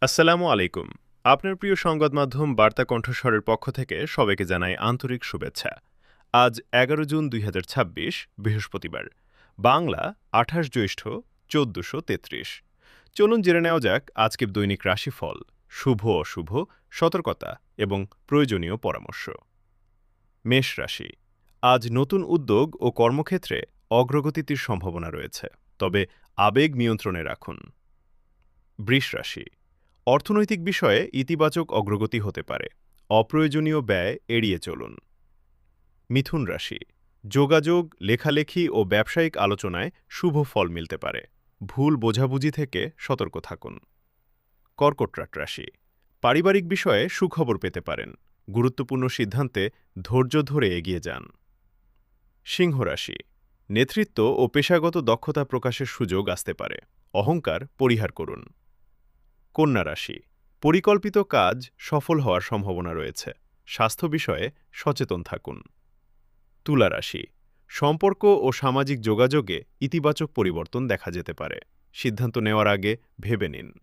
আসসালামু আলাইকুম। আপনার প্রিয় সংবাদ মাধ্যম বার্তা কণ্ঠস্বরের পক্ষ থেকে সবাইকে জানাই আন্তরিক শুভেচ্ছা। আজ ১১ জুন ২০২৬ বৃহস্পতিবার। বাংলা ২৮ জ্যৈষ্ঠ ১৪৩৩। চলুন জেনে নেওয়া যাক আজকের দৈনিক রাশিফল, শুভ অশুভ, সতর্কতা এবং প্রয়োজনীয় পরামর্শ। মেষ রাশি। আজ নতুন উদ্যোগ ও কর্মক্ষেত্রে অগ্রগতির সম্ভাবনা রয়েছে, তবে আবেগ নিয়ন্ত্রণে রাখুন। বৃষ রাশি। অর্থনৈতিক বিষয়ে ইতিবাচক অগ্রগতি হতে পারে, অপ্রয়োজনীয় ব্যয় এড়িয়ে চলুন। মিথুন রাশি। যোগাযোগ, লেখালেখি ও ব্যবসায়িক আলোচনায় শুভ ফল মিলতে পারে, ভুল বোঝাবুঝি থেকে সতর্ক থাকুন। কর্কট রাশি। পারিবারিক বিষয়ে সুখবর পেতে পারেন, গুরুত্বপূর্ণ সিদ্ধান্তে ধৈর্য ধরে এগিয়ে যান। সিংহ রাশি। নেতৃত্ব ও পেশাগত দক্ষতা প্রকাশের সুযোগ আসতে পারে, অহংকার পরিহার করুন। কন্যা রাশি। পরিকল্পিত কাজ সফল হওয়ার সম্ভাবনা রয়েছে, স্বাস্থ্য বিষয়ে সচেতন থাকুন। তুলা রাশি। সম্পর্ক ও সামাজিক যোগাযোগে ইতিবাচক পরিবর্তন দেখা যেতে পারে, সিদ্ধান্ত নেওয়ার আগে ভেবে নিন।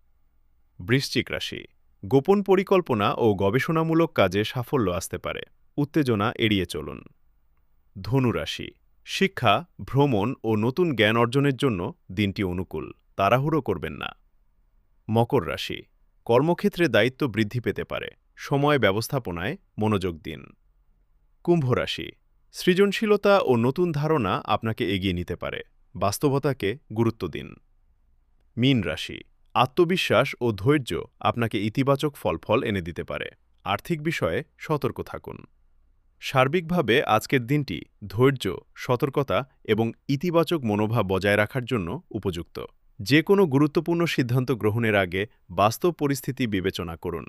বৃশ্চিক রাশি। গোপন পরিকল্পনা ও গবেষণামূলক কাজে সাফল্য আসতে পারে, উত্তেজনা এড়িয়ে চলুন। ধনু রাশি। শিক্ষা, ভ্রমণ ও নতুন জ্ঞান অর্জনের জন্য দিনটি অনুকূল, তাড়াহুড়ো করবেন না। মকর রাশি। কর্মক্ষেত্রে দায়িত্ব বৃদ্ধি পেতে পারে, সময় ব্যবস্থাপনায় মনোযোগ দিন। কুম্ভ রাশি। সৃজনশীলতা ও নতুন ধারণা আপনাকে এগিয়ে নিতে পারে, বাস্তবতাকে গুরুত্ব দিন। মীন রাশি। আত্মবিশ্বাস ও ধৈর্য আপনাকে ইতিবাচক ফলাফল এনে দিতে পারে, আর্থিক বিষয়ে সতর্ক থাকুন। সার্বিকভাবে আজকের দিনটি ধৈর্য, সতর্কতা এবং ইতিবাচক মনোভাব বজায় রাখার জন্য উপযুক্ত। যে কোনো গুরুত্বপূর্ণ সিদ্ধান্ত গ্রহণের আগে বাস্তব পরিস্থিতি বিবেচনা করুন।